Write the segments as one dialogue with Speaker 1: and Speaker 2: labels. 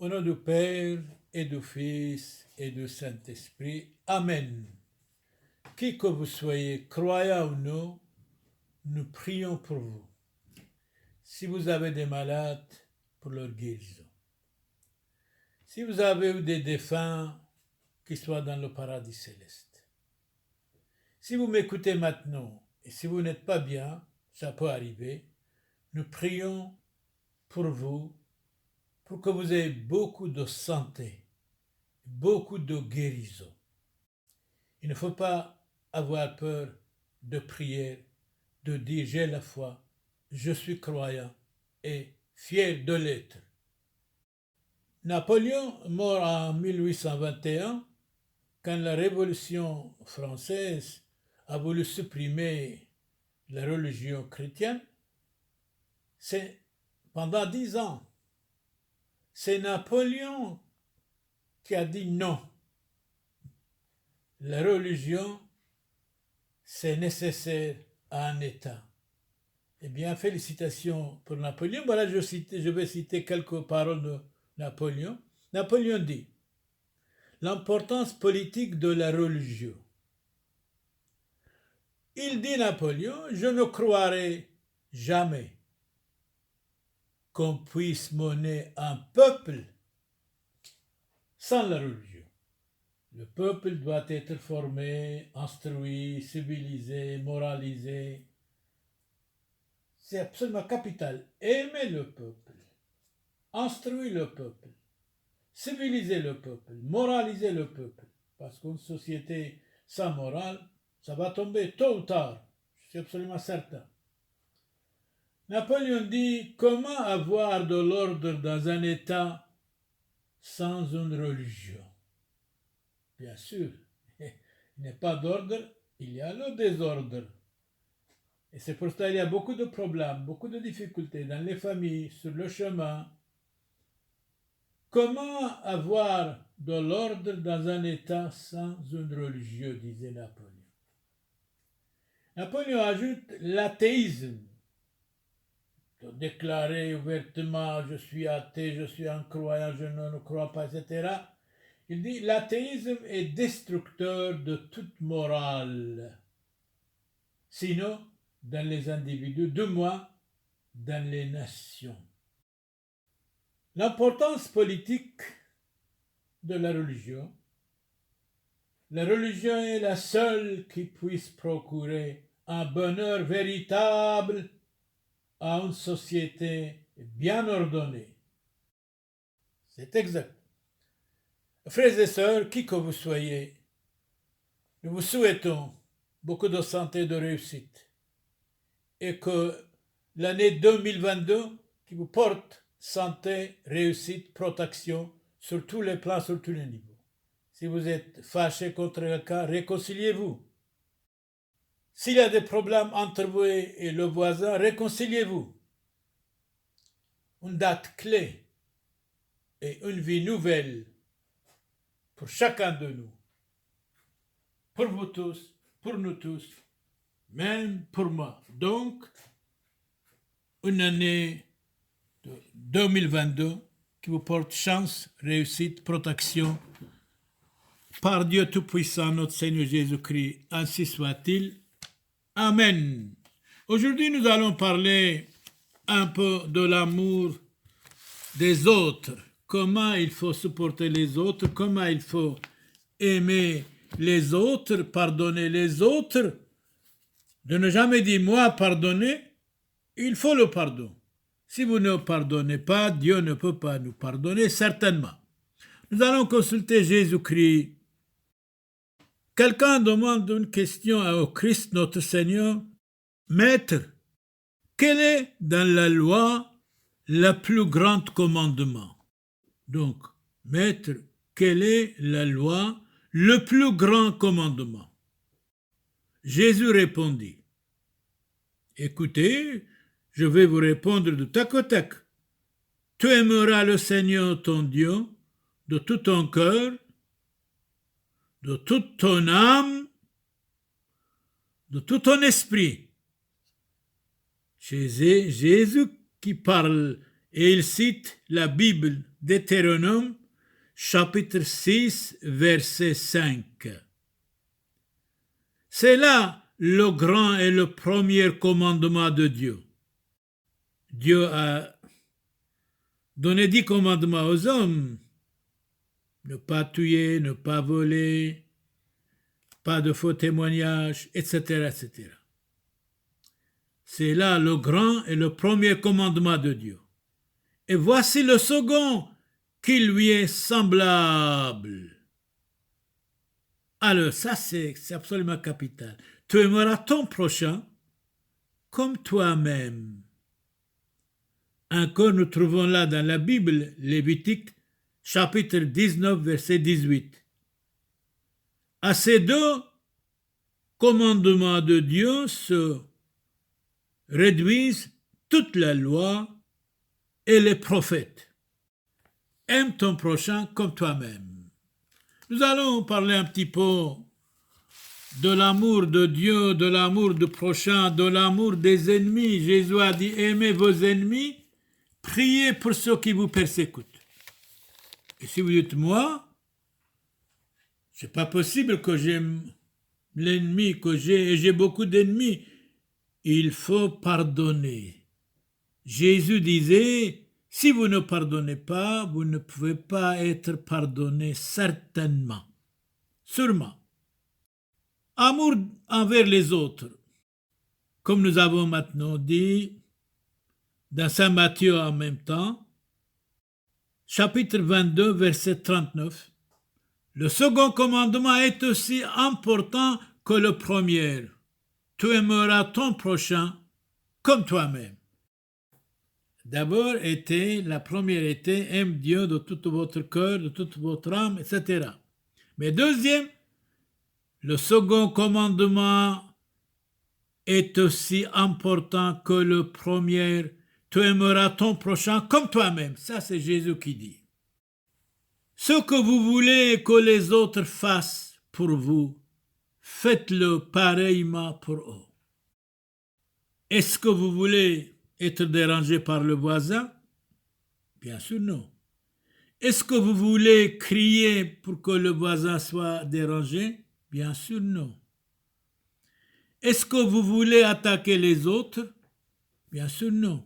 Speaker 1: Au nom du Père et du Fils et du Saint-Esprit. Amen. Qui que vous soyez, croyant ou non, nous prions pour vous. Si vous avez des malades, pour leur guérison. Si vous avez eu des défunts, qu'ils soient dans le paradis céleste. Si vous m'écoutez maintenant, et si vous n'êtes pas bien, ça peut arriver, nous prions pour vous, pour que vous ayez beaucoup de santé, beaucoup de guérison. Il ne faut pas avoir peur de prier, de dire j'ai la foi, je suis croyant et fier de l'être. Napoléon, mort en 1821, quand la Révolution française a voulu supprimer la religion chrétienne, c'est pendant 10 ans, c'est Napoléon qui a dit non. La religion, c'est nécessaire à un État. Eh bien, félicitations pour Napoléon. Voilà, je vais citer quelques paroles de Napoléon. Napoléon dit l'importance politique de la religion. Il dit Napoléon, je ne croirai jamais qu'on puisse mener un peuple sans la religion. Le peuple doit être formé, instruit, civilisé, moralisé. C'est absolument capital. Aimer le peuple, instruire le peuple, civiliser le peuple, moraliser le peuple. Parce qu'une société sans morale, ça va tomber tôt ou tard. Je suis absolument certain. Napoléon dit, comment avoir de l'ordre dans un État sans une religion? Bien sûr, il n'y a pas d'ordre, il y a le désordre. Et c'est pour ça qu'il y a beaucoup de problèmes, beaucoup de difficultés dans les familles, sur le chemin. Comment avoir de l'ordre dans un État sans une religion, disait Napoléon. Napoléon ajoute l'athéisme. De déclarer ouvertement je suis athée, je suis incroyant, je ne crois pas, etc. Il dit l'athéisme est destructeur de toute morale. Sinon, dans les individus, du moins dans les nations. L'importance politique de la religion. La religion est la seule qui puisse procurer un bonheur véritable à une société bien ordonnée. C'est exact. Frères et sœurs, qui que vous soyez, nous vous souhaitons beaucoup de santé et de réussite et que l'année 2022 qui vous porte santé, réussite, protection sur tous les plans, sur tous les niveaux. Si vous êtes fâché contre quelqu'un, réconciliez-vous. S'il y a des problèmes entre vous et le voisin, réconciliez-vous. Une date clé et une vie nouvelle pour chacun de nous. Pour vous tous, pour nous tous, même pour moi. Donc, une année de 2022 qui vous porte chance, réussite, protection. Par Dieu Tout-Puissant, notre Seigneur Jésus-Christ, ainsi soit-il. Amen. Aujourd'hui, nous allons parler un peu de l'amour des autres. Comment il faut supporter les autres, comment il faut aimer les autres, pardonner les autres. De ne jamais dire moi pardonner, il faut le pardon. Si vous ne pardonnez pas, Dieu ne peut pas nous pardonner, certainement. Nous allons consulter Jésus-Christ. Quelqu'un demande une question au Christ, notre Seigneur. Maître, quel est dans la loi le plus grand commandement? Donc, Maître, quelle est la loi, le plus grand commandement? Jésus répondit, écoutez, je vais vous répondre de tac au tac. Tu aimeras le Seigneur ton Dieu de tout ton cœur, de toute ton âme, de tout ton esprit. C'est Jésus qui parle Et il cite la Bible Deutéronome, chapitre 6, verset 5. C'est là le grand et le premier commandement de Dieu. Dieu a donné 10 commandements aux hommes. Ne pas tuer, ne pas voler, pas de faux témoignages, etc., etc. C'est là le grand et le premier commandement de Dieu. Et voici le second qui lui est semblable. Alors, ça, c'est absolument capital. Tu aimeras ton prochain comme toi-même. Encore, nous trouvons là dans la Bible, Lévitique, chapitre 19, verset 18. À ces deux commandements de Dieu se réduisent toute la loi et les prophètes. Aime ton prochain comme toi-même. Nous allons parler un petit peu de l'amour de Dieu, de l'amour du prochain, de l'amour des ennemis. Jésus a dit, aimez vos ennemis, priez pour ceux qui vous persécutent. Et si vous dites, moi, c'est pas possible que j'aime l'ennemi que j'ai, et j'ai beaucoup d'ennemis. Il faut pardonner. Jésus disait, si vous ne pardonnez pas, vous ne pouvez pas être pardonné certainement, sûrement. Amour envers les autres, comme nous avons maintenant dit dans Saint Matthieu en même temps, chapitre 22, verset 39. Le second commandement est aussi important que le premier. Tu aimeras ton prochain comme toi-même. D'abord, la première était, aime Dieu de tout votre cœur, de toute votre âme, etc. Mais deuxième, le second commandement est aussi important que le premier. Tu aimeras ton prochain comme toi-même. Ça, c'est Jésus qui dit. Ce que vous voulez que les autres fassent pour vous, faites-le pareillement pour eux. Est-ce que vous voulez être dérangé par le voisin? Bien sûr, non. Est-ce que vous voulez crier pour que le voisin soit dérangé? Bien sûr, non. Est-ce que vous voulez attaquer les autres? Bien sûr, non.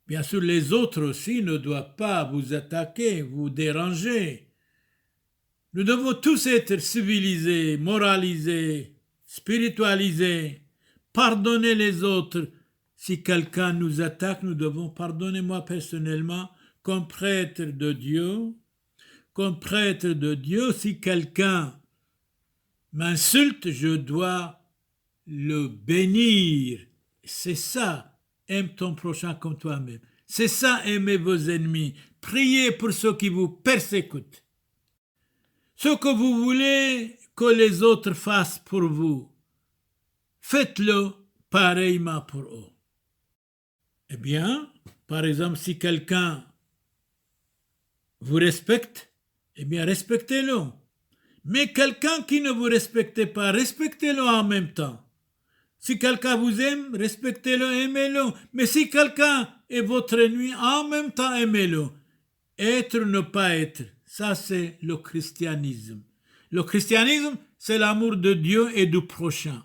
Speaker 1: Bien sûr, les autres aussi ne doivent pas vous attaquer, vous déranger. Nous devons tous être civilisés, moralisés, spiritualisés, pardonner les autres. Si quelqu'un nous attaque, nous devons pardonner. Moi personnellement, comme prêtre de Dieu, si quelqu'un m'insulte, je dois le bénir. C'est ça. Aime ton prochain comme toi-même. C'est ça, aimez vos ennemis. Priez pour ceux qui vous persécutent. Ce que vous voulez que les autres fassent pour vous, faites-le pareillement pour eux. Eh bien, par exemple, si quelqu'un vous respecte, eh bien, respectez-le. Mais quelqu'un qui ne vous respecte pas, respectez-le en même temps. Si quelqu'un vous aime, respectez-le, aimez-le. Mais si quelqu'un est votre ennemi, en même temps, aimez-le. Être, ne pas être, ça c'est le christianisme. Le christianisme, c'est l'amour de Dieu et du prochain.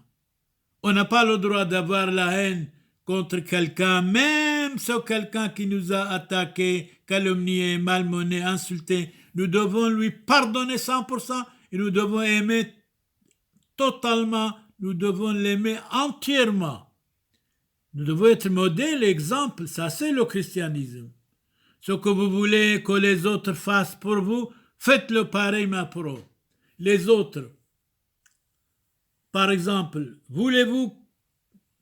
Speaker 1: On n'a pas le droit d'avoir la haine contre quelqu'un, même sur quelqu'un qui nous a attaqué, calomnié, malmené, insulté. Nous devons lui pardonner 100% et nous devons aimer totalement. Nous devons l'aimer entièrement. Nous devons être modèle, exemple, ça c'est le christianisme. Ce que vous voulez que les autres fassent pour vous, faites-le pareillement pour eux. Les autres, par exemple, voulez-vous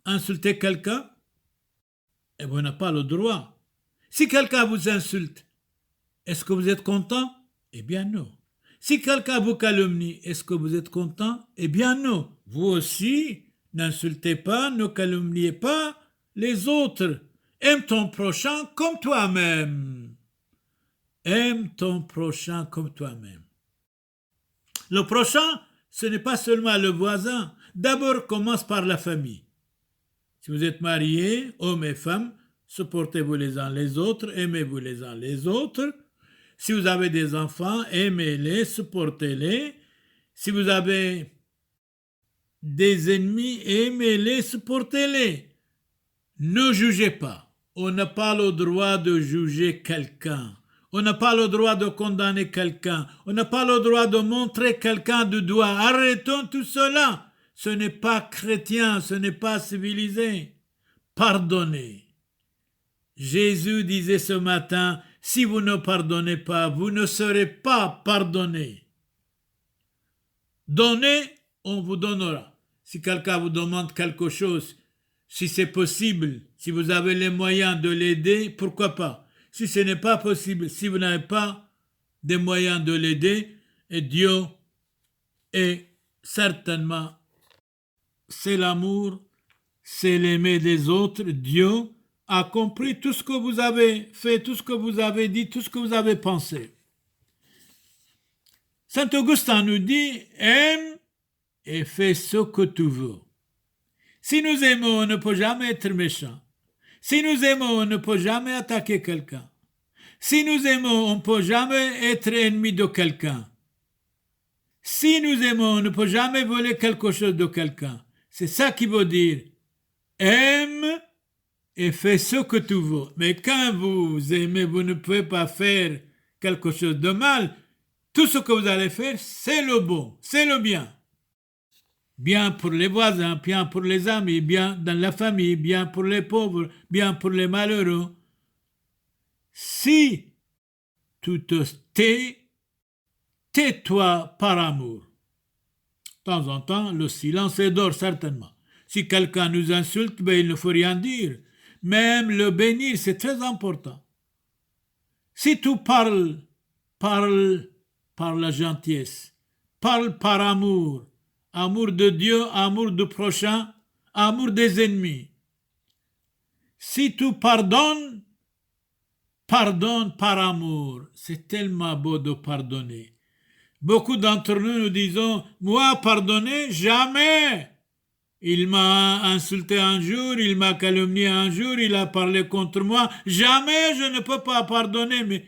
Speaker 1: insulter quelqu'un? Et vous n'avez pas le droit. Si quelqu'un vous insulte, est-ce que vous êtes content? Eh bien non. Si quelqu'un vous calomnie, est-ce que vous êtes content? Eh bien non. Vous aussi, n'insultez pas, ne calomniez pas les autres. Aime ton prochain comme toi-même. Aime ton prochain comme toi-même. Le prochain, ce n'est pas seulement le voisin. D'abord, commence par la famille. Si vous êtes mariés, hommes et femmes, supportez-vous les uns les autres, aimez-vous les uns les autres. Si vous avez des enfants, aimez-les, supportez-les. Si vous avez des ennemis, aimez-les, supportez-les. Ne jugez pas. On n'a pas le droit de juger quelqu'un. On n'a pas le droit de condamner quelqu'un. On n'a pas le droit de montrer quelqu'un du doigt. Arrêtons tout cela. Ce n'est pas chrétien, ce n'est pas civilisé. Pardonnez. Jésus disait ce matin, si vous ne pardonnez pas, vous ne serez pas pardonné. Donnez, on vous donnera. Si quelqu'un vous demande quelque chose, si c'est possible, si vous avez les moyens de l'aider, pourquoi pas? Si ce n'est pas possible, si vous n'avez pas des moyens de l'aider, et Dieu est certainement, c'est l'amour, c'est l'aimer des autres. Dieu a compris tout ce que vous avez fait, tout ce que vous avez dit, tout ce que vous avez pensé. Saint Augustin nous dit, aime et fais ce que tu veux. Si nous aimons, on ne peut jamais être méchant. Si nous aimons, on ne peut jamais attaquer quelqu'un. Si nous aimons, on ne peut jamais être ennemi de quelqu'un. Si nous aimons, on ne peut jamais voler quelque chose de quelqu'un. C'est ça qui veut dire aime et fais ce que tu veux. Mais quand vous aimez, vous ne pouvez pas faire quelque chose de mal. Tout ce que vous allez faire, c'est le bon, c'est le bien. Bien pour les voisins, bien pour les amis, bien dans la famille, bien pour les pauvres, bien pour les malheureux. Si tu te tais, tais-toi par amour. De temps en temps, le silence est d'or, certainement. Si quelqu'un nous insulte, il ne faut rien dire. Même le bénir, c'est très important. Si tu parles, parle par la gentillesse, parle par amour. Amour de Dieu, amour du prochain, amour des ennemis. Si tu pardonnes, pardonne par amour. C'est tellement beau de pardonner. Beaucoup d'entre nous disons, moi pardonner, jamais. Il m'a insulté un jour, il m'a calomnié un jour, il a parlé contre moi. Jamais je ne peux pas pardonner. Mais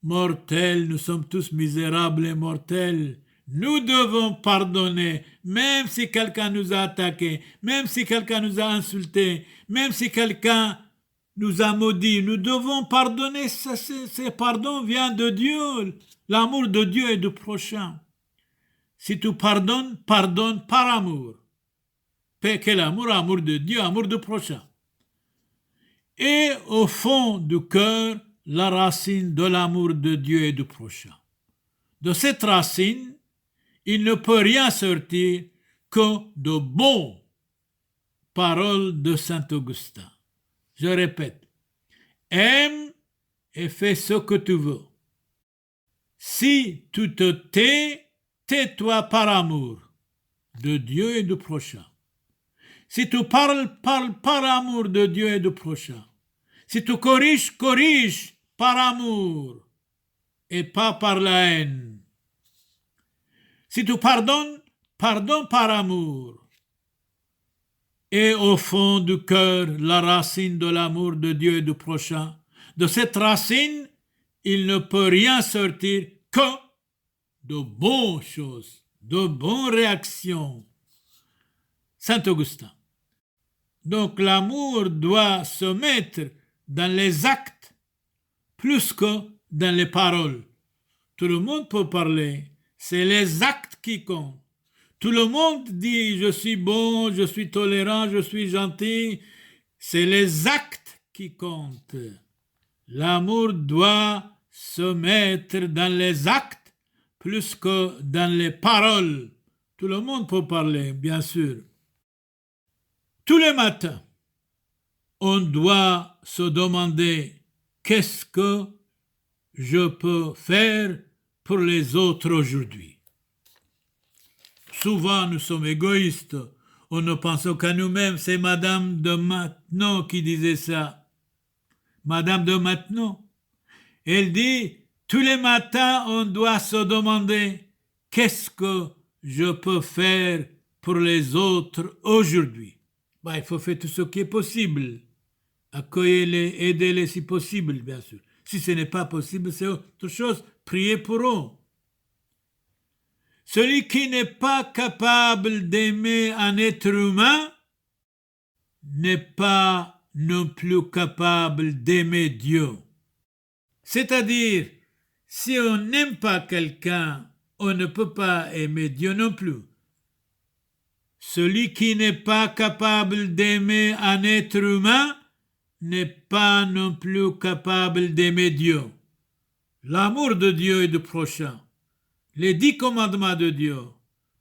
Speaker 1: mortels, nous sommes tous misérables et mortels. Nous devons pardonner, même si quelqu'un nous a attaqués, même si quelqu'un nous a insultés, même si quelqu'un nous a maudits. Nous devons pardonner. Ce pardon vient de Dieu. L'amour de Dieu et du prochain. Si tu pardonnes, pardonne par amour. Quel amour? Amour de Dieu, amour du prochain. Et au fond du cœur, la racine de l'amour de Dieu et du prochain. De cette racine, il ne peut rien sortir que de bonnes paroles de Saint Augustin. Je répète, aime et fais ce que tu veux. Si tu te tais, tais-toi par amour de Dieu et du prochain. Si tu parles, parle par amour de Dieu et du prochain. Si tu corriges, corrige par amour et pas par la haine. Si tu pardonnes, pardonne par amour. Et au fond du cœur, la racine de l'amour de Dieu et du prochain. De cette racine, il ne peut rien sortir que de bonnes choses, de bonnes réactions. Saint Augustin. Donc l'amour doit se mettre dans les actes plus que dans les paroles. Tout le monde peut parler, c'est les actes qui comptent. Tout le monde dit je suis bon, je suis tolérant, je suis gentil. C'est les actes qui comptent. L'amour doit se mettre dans les actes plus que dans les paroles. Tout le monde peut parler, bien sûr. Tous les matins, on doit se demander qu'est-ce que je peux faire pour les autres aujourd'hui. Souvent, nous sommes égoïstes. On ne pense qu'à nous-mêmes. C'est Madame de Maintenon qui disait ça. Madame de Maintenon. Elle dit, tous les matins, on doit se demander qu'est-ce que je peux faire pour les autres aujourd'hui. Il faut faire tout ce qui est possible. Accueillez-les, aidez-les si possible, bien sûr. Si ce n'est pas possible, c'est autre chose. Priez pour eux. Celui qui n'est pas capable d'aimer un être humain n'est pas non plus capable d'aimer Dieu. C'est-à-dire, si on n'aime pas quelqu'un, on ne peut pas aimer Dieu non plus. Celui qui n'est pas capable d'aimer un être humain n'est pas non plus capable d'aimer Dieu. L'amour de Dieu et du prochain. Les 10 commandements de Dieu.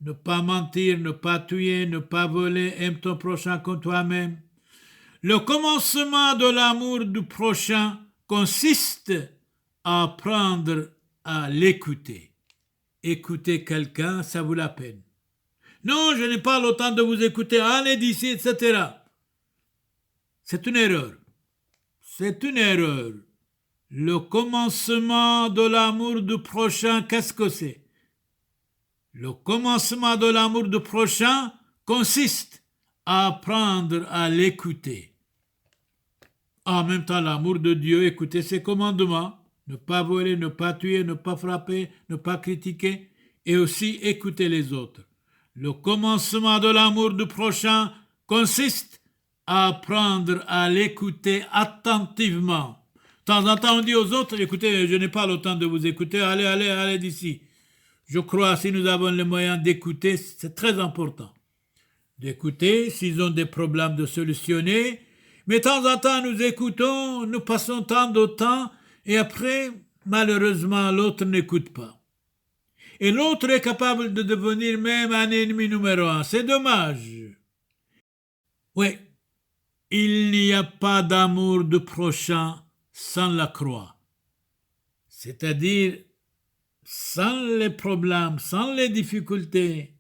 Speaker 1: Ne pas mentir, ne pas tuer, ne pas voler, aime ton prochain comme toi-même. Le commencement de l'amour du prochain consiste à apprendre à l'écouter. Écouter quelqu'un, ça vaut la peine. Non, je n'ai pas le temps de vous écouter, allez d'ici, etc. C'est une erreur. C'est une erreur. Le commencement de l'amour du prochain, qu'est-ce que c'est? Le commencement de l'amour du prochain consiste à apprendre à l'écouter. En même temps, l'amour de Dieu, écouter ses commandements, ne pas voler, ne pas tuer, ne pas frapper, ne pas critiquer, et aussi écouter les autres. Le commencement de l'amour du prochain consiste à apprendre à l'écouter attentivement. De temps en temps, on dit aux autres, écoutez, je n'ai pas le temps de vous écouter, allez d'ici. Je crois, si nous avons les moyens d'écouter, c'est très important. D'écouter, s'ils ont des problèmes, de solutionner. Mais de temps en temps, nous écoutons, nous passons tant de temps, et après, malheureusement, l'autre n'écoute pas. Et l'autre est capable de devenir même un ennemi numéro 1. C'est dommage. Oui, il n'y a pas d'amour du prochain sans la croix. C'est-à-dire, sans les problèmes, sans les difficultés,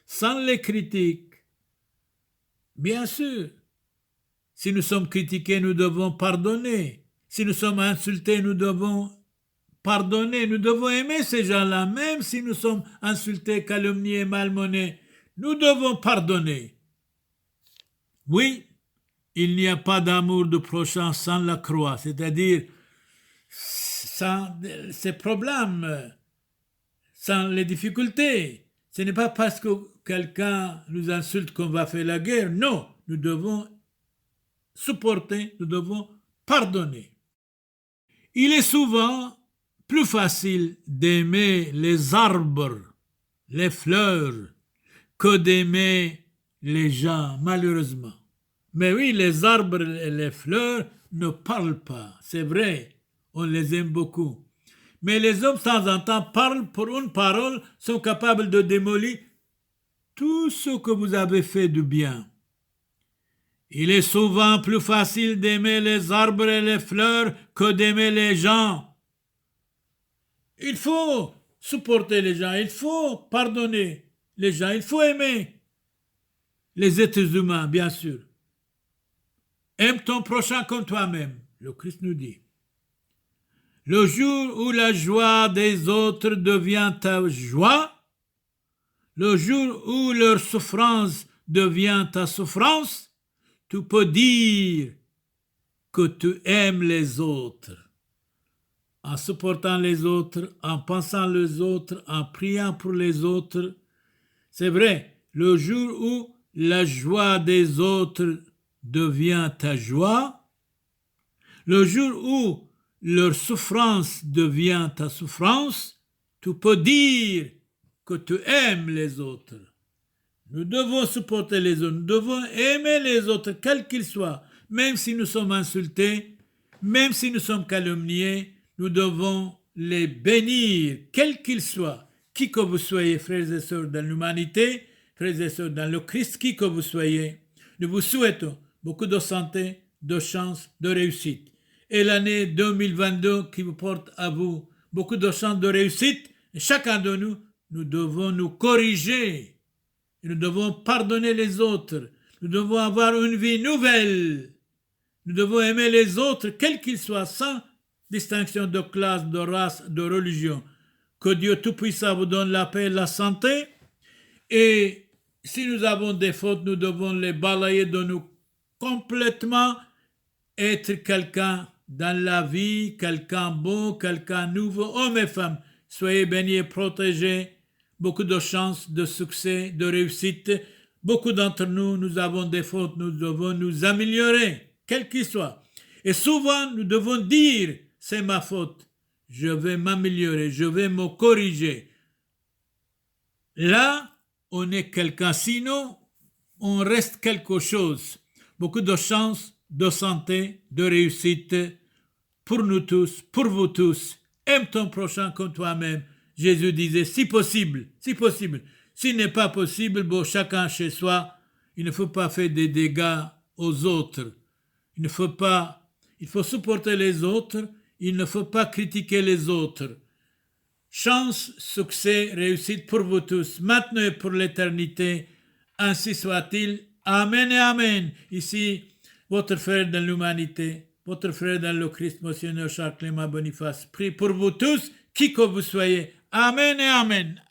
Speaker 1: sans les critiques. Bien sûr, si nous sommes critiqués, nous devons pardonner. Si nous sommes insultés, nous devons pardonner. Nous devons aimer ces gens-là, même si nous sommes insultés, calomniés, malmenés. Nous devons pardonner. Oui, il n'y a pas d'amour du prochain sans la croix, c'est-à-dire sans ces problèmes, sans les difficultés. Ce n'est pas parce que quelqu'un nous insulte qu'on va faire la guerre. Non, nous devons supporter, nous devons pardonner. Il est souvent plus facile d'aimer les arbres, les fleurs, que d'aimer les gens, malheureusement. Mais oui, les arbres et les fleurs ne parlent pas, c'est vrai, on les aime beaucoup. Mais les hommes, de temps en temps, parlent pour une parole, sont capables de démolir tout ce que vous avez fait de bien. Il est souvent plus facile d'aimer les arbres et les fleurs que d'aimer les gens. Il faut supporter les gens, il faut pardonner les gens, il faut aimer les êtres humains, bien sûr. Aime ton prochain comme toi-même, le Christ nous dit. Le jour où la joie des autres devient ta joie, le jour où leur souffrance devient ta souffrance, tu peux dire que tu aimes les autres. En supportant les autres, en pensant les autres, en priant pour les autres. C'est vrai, le jour où la joie des autres devient ta joie, le jour où leur souffrance devient ta souffrance, tu peux dire que tu aimes les autres. Nous devons supporter les autres, nous devons aimer les autres, quels qu'ils soient, même si nous sommes insultés, même si nous sommes calomniés, nous devons les bénir, quels qu'ils soient, qui que vous soyez, frères et sœurs dans l'humanité, frères et sœurs dans le Christ, qui que vous soyez. Nous vous souhaitons beaucoup de santé, de chance, de réussite. Et l'année 2022 qui vous porte à vous beaucoup de chance, de réussite. Et chacun de nous, nous devons nous corriger. Nous devons pardonner les autres. Nous devons avoir une vie nouvelle. Nous devons aimer les autres, quels qu'ils soient, sans distinction de classe, de race, de religion. Que Dieu Tout-Puissant vous donne la paix et la santé. Et si nous avons des fautes, nous devons les balayer de nous complètement être quelqu'un dans la vie, quelqu'un bon, quelqu'un nouveau, hommes et femmes. Soyez bénis et protégés. Beaucoup de chance, de succès, de réussite. Beaucoup d'entre nous, nous avons des fautes, nous devons nous améliorer, quel qu'il soit. Et souvent, nous devons dire, c'est ma faute. Je vais m'améliorer, je vais me corriger. Là, on est quelqu'un, sinon, on reste quelque chose. Beaucoup de chance, de santé, de réussite pour nous tous, pour vous tous. Aime ton prochain comme toi-même. Jésus disait, si possible, si possible. S'il n'est pas possible, bon, chacun chez soi, il ne faut pas faire des dégâts aux autres. Il faut supporter les autres, il ne faut pas critiquer les autres. Chance, succès, réussite pour vous tous, maintenant et pour l'éternité, ainsi soit-il. Amen et Amen. Ici, votre frère dans l'humanité, votre frère dans le Christ, Monseigneur Charles Clément Boniface, prie pour vous tous, qui que vous soyez. Amen et Amen.